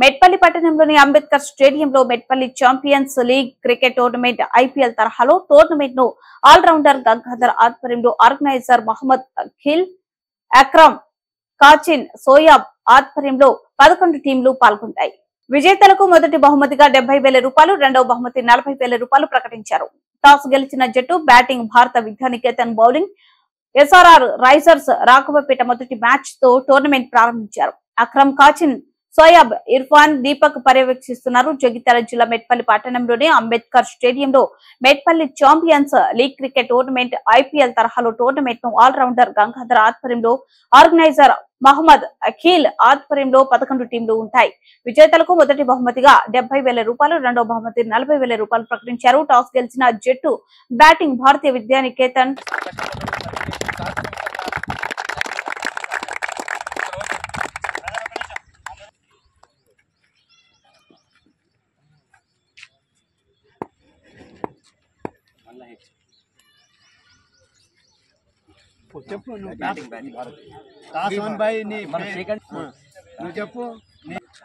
మెట్పల్లి పట్టణంలోని అంబేద్కర్ స్టేడియంలో Metpalli champions league cricket tournament IPL తరహాలో టోర్నమెంట్ ను ఆల్రౌండర్ గంగాధర్ ఆధ్వర్యంలో ఆర్గనైజర్ మహమ్మద్ ఖిల్, అక్రమ్, కాచిన్, సోయాబ్ ఆధ్వర్యంలో 11 టీంలు పాల్గొంటాయి. విజేతలకు మొదటి బహుమతిగా 70,000 రూపాయలు, రెండవ బహుమతి 40,000 రూపాయలు ప్రకటించారు. టాస్ గెలిచిన జట్టు batting, Bharat Vidyaniketan bowling. SRR risers Raghavapeta మొదటి మ్యాచ్ తో టోర్నమెంట్ ప్రారంభించారు. అక్రమ్, కాచిన్, సోయాబ్, ఇర్ఫాన్, దీపక్ పర్యవేక్షిస్తున్నారు. జగిత్యాల జిల్లా మెట్పల్లి పట్టణంలోని అంబేద్కర్ స్టేడియంలో Metpalli champions league cricket tournament IPL తరహాలో టోర్నమెంట్ ను ఆల్రౌండర్ గంగాధర్ ఆధ్వర్యంలో ఆర్గనైజర్ మహమ్మద్ అఖిల్ ఆధ్వర్యంలో 11 టీంలు ఉంటాయి. విజేతలకు మొదటి బహుమతిగా 70,000 రూపాయలు, రెండవ బహుమతి 40,000 రూపాయలు ప్రకటించారు. టాస్ గెలిచిన జట్టు batting, Bharatiya Vidyaniketan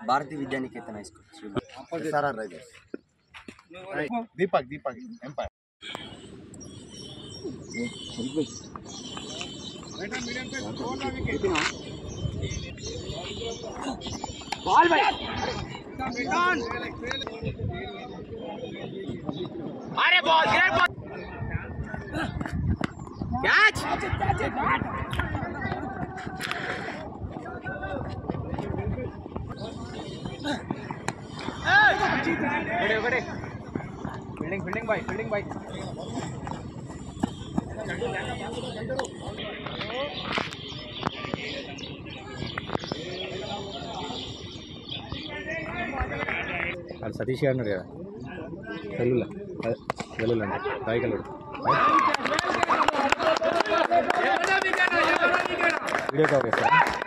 Bharatiya Vidyaniketan high school, SRR risers, Deepak umpire. अरे बॉल ग्रेट बॉल कैच बड़े बड़े फील्डिंग भाई సతీష్ గారు అన్నాడు కదా వెల్లుల్లండి రాయగలడు వీడియో కవర్ చేస్తారా?